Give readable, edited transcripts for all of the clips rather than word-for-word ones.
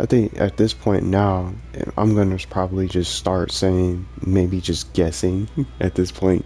I think at this point now, I'm gonna probably just start saying, maybe just guessing at this point,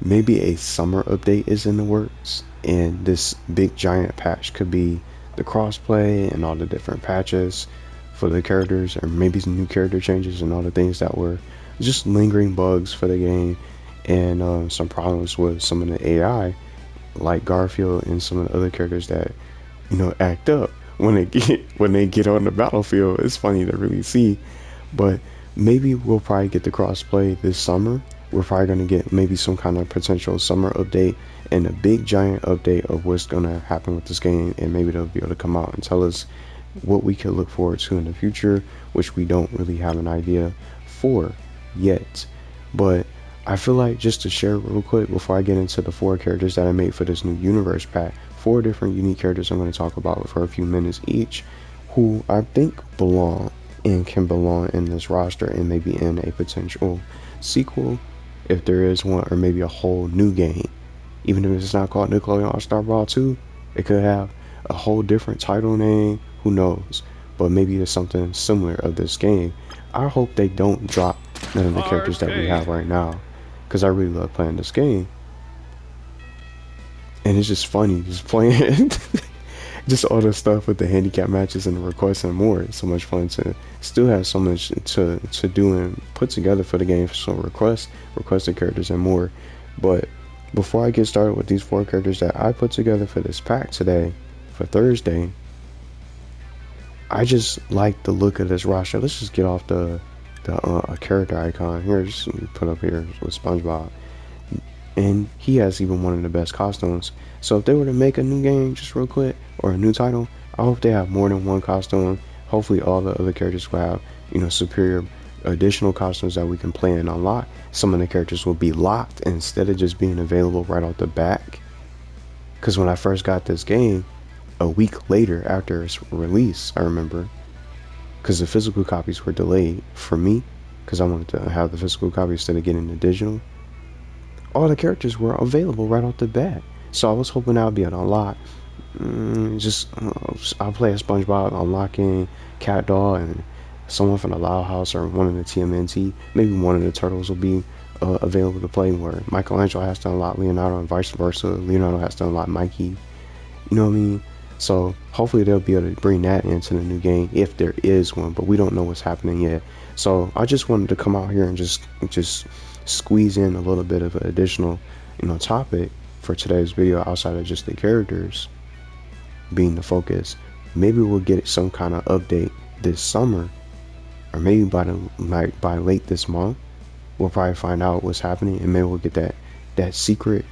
maybe a summer update is in the works, and this big giant patch could be the crossplay and all the different patches for the characters, or maybe some new character changes and all the things that were just lingering bugs for the game, and some problems with some of the AI, like Garfield and some of the other characters that act up when they get on the battlefield. It's funny to really see, but maybe we'll probably get the crossplay this summer. We're probably going to get maybe some kind of potential summer update and a big giant update of what's going to happen with this game, and maybe they'll be able to come out and tell us what we could look forward to in the future, which we don't really have an idea for yet. But I feel like, just to share real quick before I get into the four characters that I made for this new universe pack, four different unique characters I'm going to talk about for a few minutes each, who I think belong and can belong in this roster, and maybe in a potential sequel if there is one, or maybe a whole new game. Even if it's not called Nickelodeon All-Star Brawl 2, it could have a whole different title name, who knows? But maybe it's something similar of this game. I hope they don't drop none of the characters that we have Arcade. right now, because I really love playing this game. And it's just funny just playing just all the stuff with the handicap matches and the requests and more. It's so much fun to still have so much to do and put together for the game. So requested characters and more. But before I get started with these four characters that I put together for this pack today, for Thursday, I just like the look of this roster. Let's just get off the character icon here. Just put up here with SpongeBob, and he has even one of the best costumes. So if they were to make a new game just real quick, or a new title, I hope they have more than one costume. Hopefully all the other characters will have, superior additional costumes that we can play and unlock. Some of the characters will be locked instead of just being available right off the back. Because when I first got this game, a week later after its release, I remember, because the physical copies were delayed for me, because I wanted to have the physical copy instead of getting the digital, all the characters were available right off the bat. So I was hoping I would be able to unlock. Just I'll play a SpongeBob unlocking Cat Doll and someone from the Loud House, or one of the TMNT. Maybe one of the turtles will be available to play, where Michelangelo has to unlock Leonardo and vice versa. Leonardo has to unlock Mikey. You know what I mean? So hopefully they'll be able to bring that into the new game if there is one, but we don't know what's happening yet. So I just wanted to come out here and just squeeze in a little bit of an additional, topic for today's video outside of just the characters being the focus. Maybe we'll get some kind of update this summer, or maybe by late this month, we'll probably find out what's happening, and maybe we'll get that secret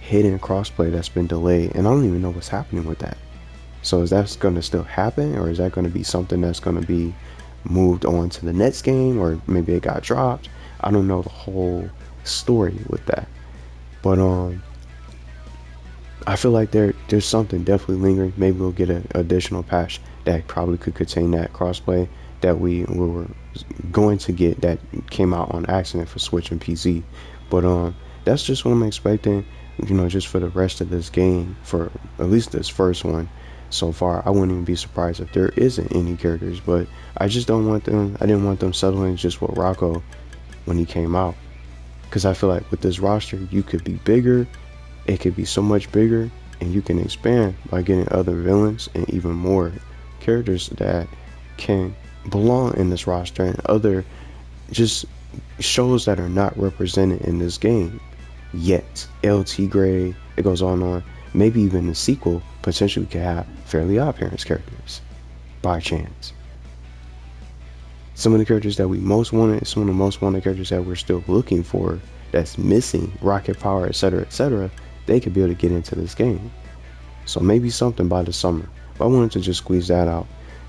hidden crossplay that's been delayed, and I don't even know what's happening with that. So is that going to still happen, or is that going to be something that's going to be moved on to the next game, or maybe it got dropped? I don't know the whole story with that, but I feel like there's something definitely lingering. Maybe we'll get an additional patch that probably could contain that crossplay that we were going to get, that came out on accident for Switch and PC. But that's just what I'm expecting. Just for the rest of this game, for at least this first one so far. I wouldn't even be surprised if there isn't any characters, but I just don't want them. I didn't want them settling just with Rocco when he came out, because I feel like with this roster, you could be bigger. It could be so much bigger, and you can expand by getting other villains and even more characters that can belong in this roster, and other just shows that are not represented in this game yet. LT Gray, it goes on and on. Maybe even the sequel potentially could have Fairly Odd Parents characters by chance. Some of the characters that we most wanted, some of the most wanted characters that we're still looking for, that's missing, Rocket Power, etc., they could be able to get into this game. So maybe something by the summer. But I wanted to just squeeze that out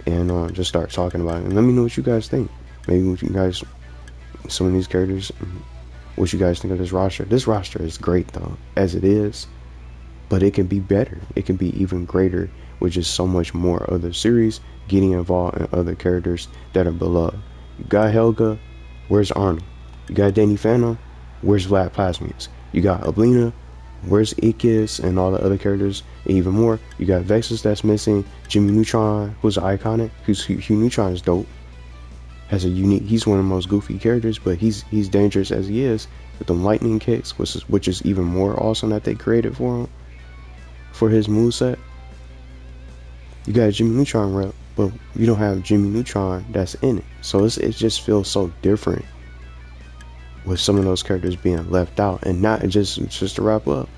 and just start talking about it. And let me know what you guys think. Maybe what you guys, some of these characters, what you guys think of this roster. This roster is great though, as it is, but it can be better. It can be even greater with just so much more of the series getting involved in other characters that are beloved. You got Helga, where's Arnold? You got Danny Phantom, where's Vlad Plasmius? You got Ablina, Where's Ikis and all the other characters? And even more, you got Vexus that's missing. Jimmy Neutron, who's iconic. Hugh Neutron is dope. Has a unique. He's one of the most goofy characters, but he's dangerous as he is with them lightning kicks, which is even more awesome that they created for him for his moveset. You got Jimmy Neutron rep, but you don't have Jimmy Neutron that's in it. So it just feels so different with some of those characters being left out. And not just to wrap up,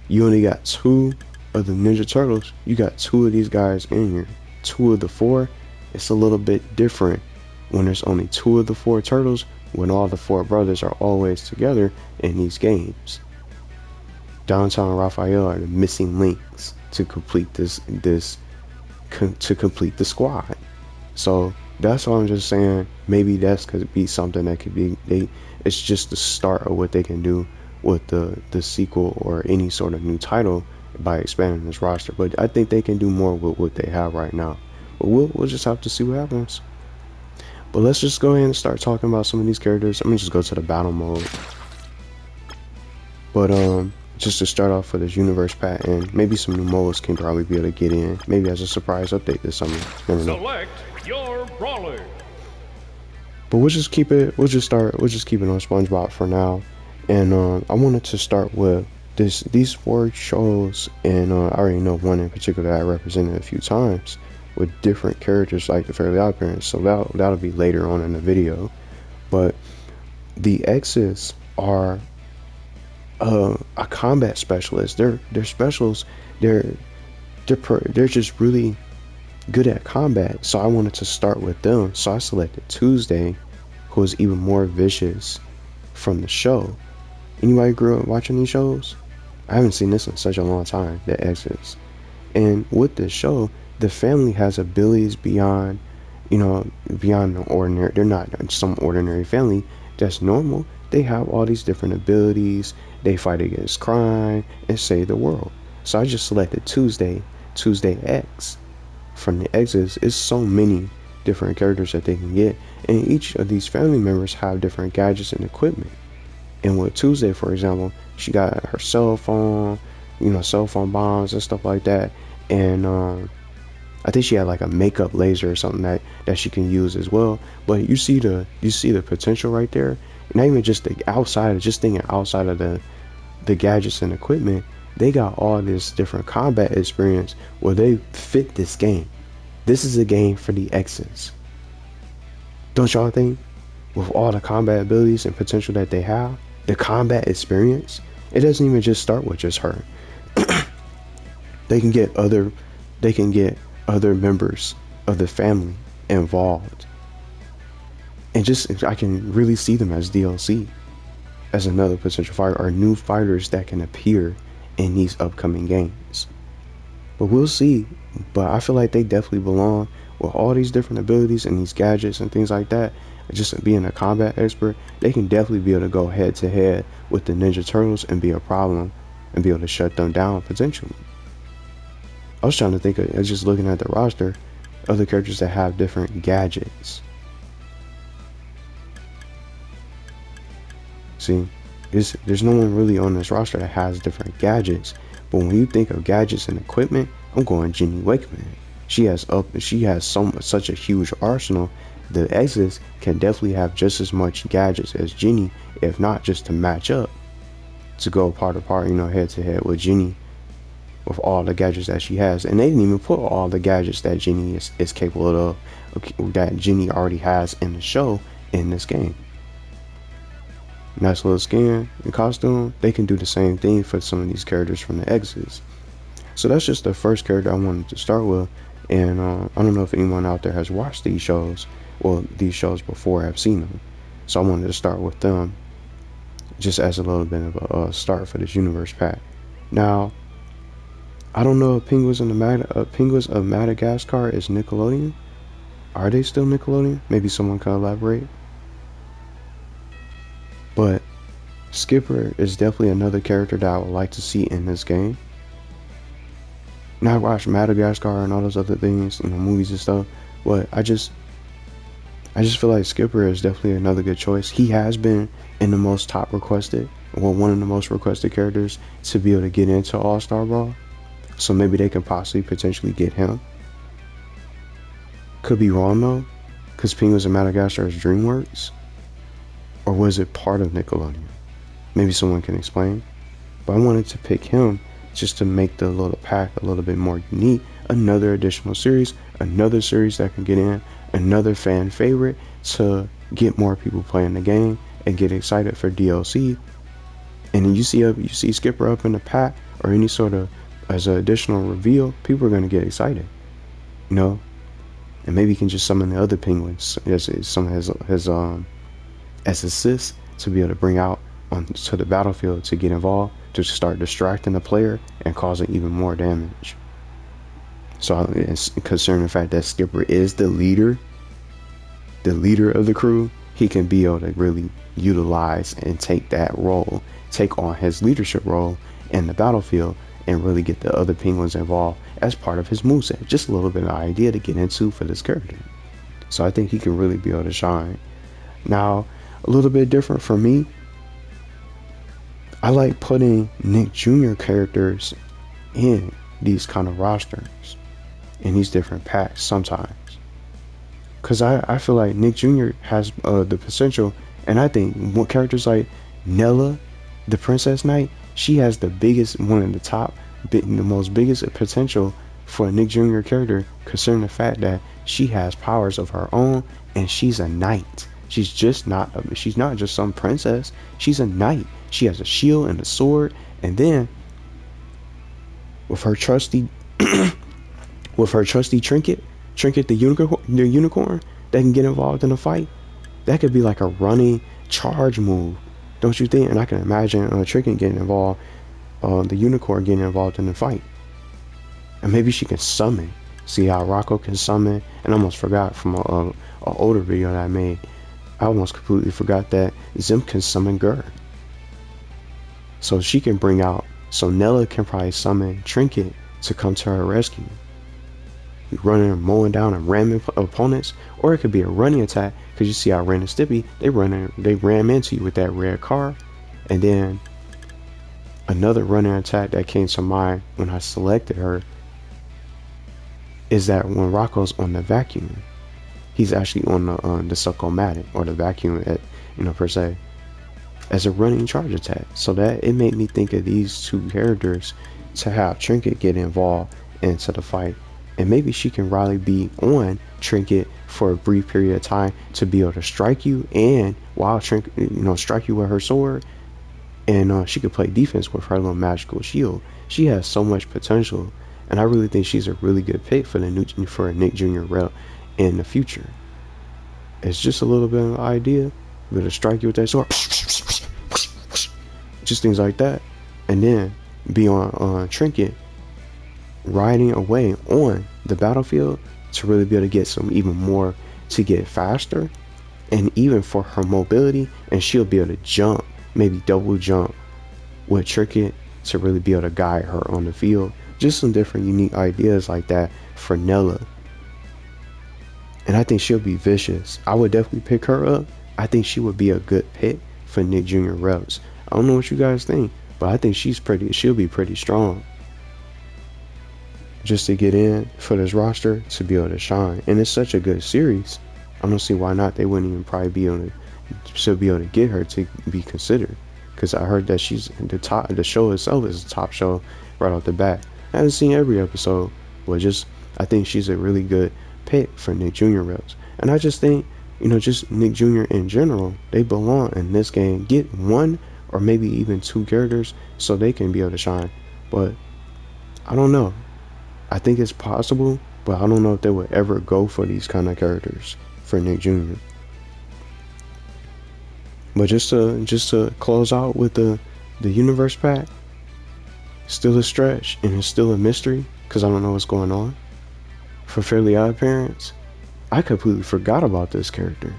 you only got 2 of the Ninja Turtles. You got 2 of these guys in here. 2 of the 4. It's a little bit different when there's only 2 of the 4 turtles, when all the 4 brothers are always together in these games. Downtown and Raphael are the missing links to complete to complete the squad. So that's all I'm just saying. Maybe that's could be something that could be it's just the start of what they can do with the sequel or any sort of new title by expanding this roster. But I think they can do more with what they have right now. But we'll just have to see what happens. But let's just go ahead and start talking about some of these characters. I'm gonna just go to the battle mode. But just to start off with this universe pack, and maybe some new modes can probably be able to get in. Maybe as a surprise update this summer. Never know. Select your brawler. But we'll just keep it. We'll just keep it on SpongeBob for now. And I wanted to start with these 4 shows, and I already know one in particular that I represented a few times with different characters like the Fairly Odd Parents. So that'll be later on in the video. But the X's are a combat specialist. They're specials. They're just really good at combat. So I wanted to start with them. So I selected Tuesday, who is even more vicious from the show. Anybody grew up watching these shows? I haven't seen this in such a long time, the X's. And with this show, the family has abilities beyond the ordinary. They're not some ordinary family that's normal. They have all these different abilities. They fight against crime and save the world. So I just selected Tuesday X. From the X's, is so many different characters that they can get, and each of these family members have different gadgets and equipment. And with Tuesday, for example, she got her cell phone, cell phone bombs and stuff like that. And I think she had like a makeup laser or something that she can use as well. But you see the potential right there. Not even just thinking outside of the gadgets and equipment. They got all this different combat experience where they fit this game. This is a game for the X's. Don't y'all think? With all the combat abilities and potential that they have, the combat experience, it doesn't even just start with just her. They can get other members of the family involved. And I can really see them as DLC, as another potential fighter, or new fighters that can appear in these upcoming games. But we'll see. But I feel like they definitely belong with all these different abilities and these gadgets and things like that. Just being a combat expert, they can definitely be able to go head to head with the Ninja Turtles and be a problem and be able to shut them down potentially. I was trying to think of just looking at the roster, other characters that have different gadgets. See, there's no one really on this roster that has different gadgets. But when you think of gadgets and equipment, I'm going Ginny Wakeman. She has such a huge arsenal. The X's can definitely have just as much gadgets as Ginny, if not just to match up, to go part to part, head to head with Ginny, with all the gadgets that she has. And they didn't even put all the gadgets that Ginny is capable of, that Ginny already has in the show, in this game. Nice little skin and costume. They can do the same thing for some of these characters from the X's. So that's just the first character I wanted to start with. And I don't know if anyone out there has watched these shows, these shows before, I've seen them. So I wanted to start with them, just as a little bit of a start for this universe pack. Now, I don't know if Penguins of Madagascar is Nickelodeon. Are they still Nickelodeon? Maybe someone can elaborate. But Skipper is definitely another character that I would like to see in this game. Now I watched Madagascar and all those other things, movies and stuff, but I just feel like Skipper is definitely another good choice. He has been in the most top requested well, one of the most requested characters to be able to get into All-Star Brawl. So maybe they can possibly potentially get him. Could be wrong though, because Penguins of Madagascar is DreamWorks. Or was it part of Nickelodeon? Maybe someone can explain. But I wanted to pick him just to make the little pack a little bit more unique. Another additional series, another series that can get in, another fan favorite to get more people playing the game and get excited for DLC. And then you see Skipper up in the pack or any sort of as an additional reveal, people are gonna get excited, you know. And maybe you can just summon the other penguins as some as assists to be able to bring out onto the battlefield to get involved to start distracting the player and causing even more damage. So it's concerning the fact that Skipper is the leader of the crew. He can be able to really utilize and take on his leadership role in the battlefield and really get the other penguins involved as part of his moveset. Just a little bit of idea to get into for this character. So I think he can really be able to shine. Now, a little bit different for me, I like putting Nick Jr. characters in these kind of rosters, in these different packs sometimes. Because I feel like Nick Jr. has the potential, and I think characters like Nella, the Princess Knight, she has the biggest, the most biggest potential for a Nick Jr. character, considering the fact that she has powers of her own, and she's a knight. She's not just some princess. She's a knight. She has a shield and a sword, and then with her trusty Trinket the unicorn that can get involved in a fight. That could be like a running charge move, don't you think? And I can imagine Trinket getting involved, the unicorn getting involved in the fight. And maybe she can summon. See how Rocco can summon? And I almost forgot from a older video that I made. I almost completely forgot that Zim can summon Gur. So she can bring out, so Nella can probably summon Trinket to come to her rescue. Running and mowing down and ramming opponents, or it could be a running attack, because you see how Ren and Stippy, they ram into you with that red car. And then another running attack that came to mind when I selected her is that when Rocco's on the vacuum, he's actually on the Succomatic, or the vacuum per se, as a running charge attack. So that it made me think of these two characters to have Trinket get involved into the fight. And maybe she can really be on Trinket for a brief period of time to be able to strike you, and while Trinket, strike you with her sword, and she could play defense with her little magical shield. She has so much potential, and I really think she's a really good pick for a Nick Jr. rep in the future. It's just a little bit of an idea, but to strike you with that sword, just things like that, and then be on Trinket, riding away on the battlefield to really be able to get some even more, to get faster, and even for her mobility, and she'll be able to jump, maybe double jump with Trinket to really be able to guide her on the field. Just some different unique ideas like that for Nella. And I think she'll be vicious. I would definitely pick her up. I think she would be a good pick for Nick Jr. reps. I don't know what you guys think, but I think she'll be pretty strong just to get in for this roster to be able to shine. And it's such a good series, I don't see why not. They wouldn't even probably be able to get her to be considered, because I heard that she's the show itself is a top show right off the bat. I haven't seen every episode, but I think she's a really good pick for Nick Jr. reps. And I just think, just Nick Jr. in general, they belong in this game. Get one or maybe even two characters so they can be able to shine. But I don't know. I think it's possible, but I don't know if they would ever go for these kind of characters for Nick Jr. But just to close out with the universe pack, still a stretch and it's still a mystery because I don't know what's going on. For Fairly Odd Parents, I completely forgot about this character.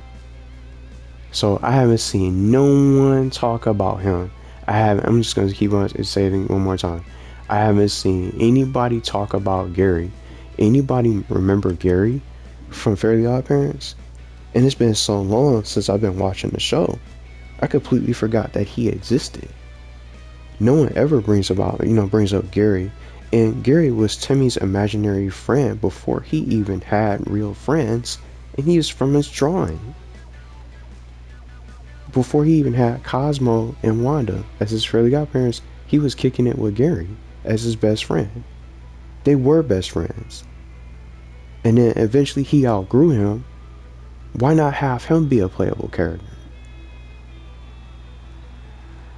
So I haven't seen no one talk about him. I'm just gonna keep on saying it one more time. I haven't seen anybody talk about Gary. Anybody remember Gary from Fairly Odd Parents? And it's been so long since I've been watching the show. I completely forgot that he existed. No one ever brings up Gary. And Gary was Timmy's imaginary friend before he even had real friends, and he was from his drawing. Before he even had Cosmo and Wanda as his fairly godparents, he was kicking it with Gary as his best friend. They were best friends. And then eventually he outgrew him. Why not have him be a playable character?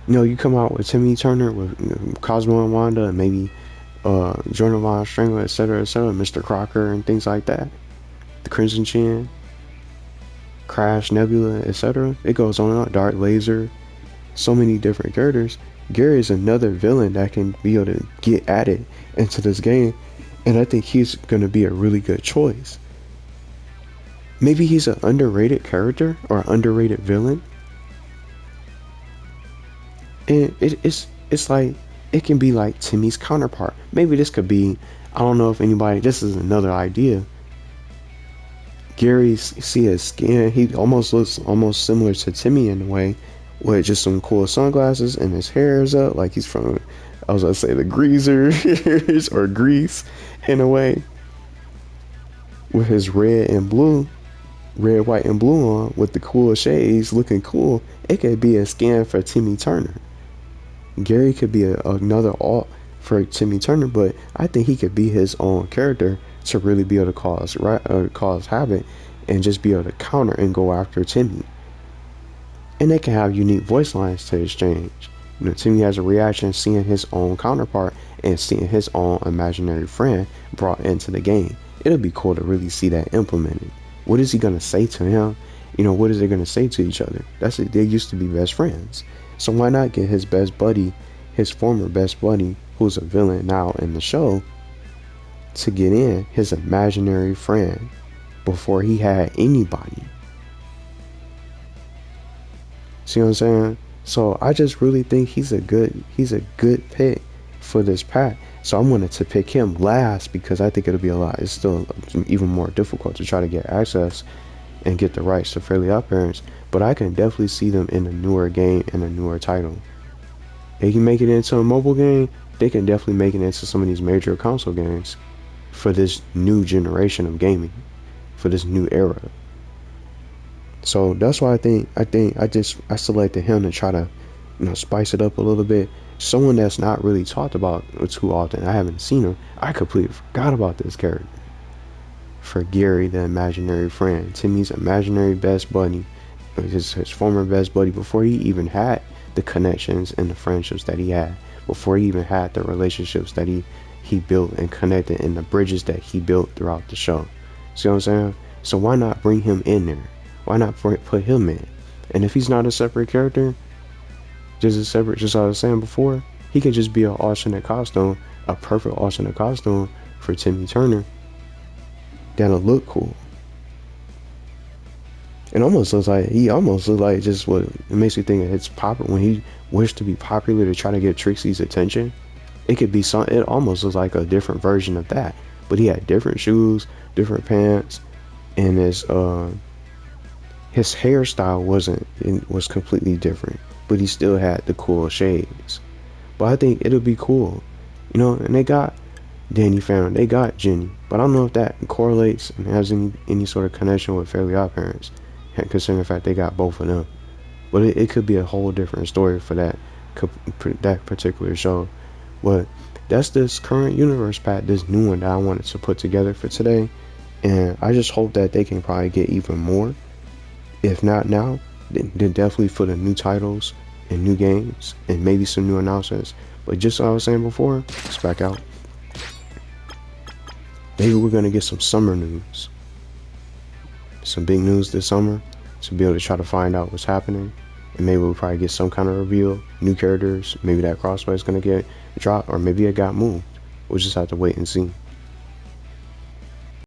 You come out with Timmy Turner, with Cosmo and Wanda, and maybe Jordan Von Strangler, etc., Mr. Crocker, and things like that. The Crimson Chin, Crash, Nebula, etc. It goes on and on. Dark Laser, so many different characters. Gary is another villain that can be able to get added into this game, and I think he's going to be a really good choice. Maybe he's an underrated character or an underrated villain. And it's like, it can be like Timmy's counterpart. Maybe this could be, I don't know if anybody, this is another idea. Gary, see his skin, he almost looks almost similar to Timmy in a way, with just some cool sunglasses, and his hair is up like he's from, I was gonna say, the Greasers or Grease in a way, with his red, white, and blue on, with the cool shades, looking cool. It could be a skin for Timmy Turner. Gary could be another alt for Timmy Turner, but I think he could be his own character to really be able to cause havoc and just be able to counter and go after Timmy. And they can have unique voice lines to exchange. Timmy has a reaction seeing his own counterpart and seeing his own imaginary friend brought into the game. It'll be cool to really see that implemented. What is he gonna say to him? What is they gonna say to each other? They used to be best friends. So why not get his best buddy, his former best buddy, who's a villain now in the show, to get in, his imaginary friend, before he had anybody. See what I'm saying? So I just really think he's a good pick for this pack. So I wanted to pick him last because I think it's still even more difficult to try to get access and get the rights to Fairly Odd Parents, but I can definitely see them in a newer game and a newer title. They can make it into a mobile game. They can definitely make it into some of these major console games for this new generation of gaming, for this new era. So that's why I selected him to try to, spice it up a little bit. Someone that's not really talked about too often. I haven't seen him. I completely forgot about this character. For Gary, the imaginary friend, Timmy's imaginary best buddy, his former best buddy, before he even had the connections and the friendships that he had, before he even had the relationships that he built and connected, and the bridges that he built throughout the show. See what I'm saying? So why not bring him in there? Why not put him in? And if he's not a separate character, just as I was saying before, he can just be an alternate costume, a perfect alternate costume for Timmy Turner. That'll look cool. It almost looks like just what it makes me think it's popular when he wished to be popular to try to get Trixie's attention. It could be it almost looks like a different version of that, but he had different shoes, different pants, and his hairstyle was completely different, but he still had the cool shades. But I think it'll be cool, and they got Danny Phantom, they got Jenny, but I don't know if that correlates and has any sort of connection with Fairly Odd Parents, considering the fact they got both of them. But it could be a whole different story for that particular show. But that's this current universe pack, this new one that I wanted to put together for today, and I just hope that they can probably get even more. If not now, then definitely for the new titles and new games and maybe some new announcements. But just like I was saying before, let's back out. Maybe we're gonna get some summer news, some big news this summer, to be able to try to find out what's happening, and maybe we'll probably get some kind of reveal, new characters. Maybe that Crossplay is gonna get dropped, or maybe it got moved. We'll just have to wait and see.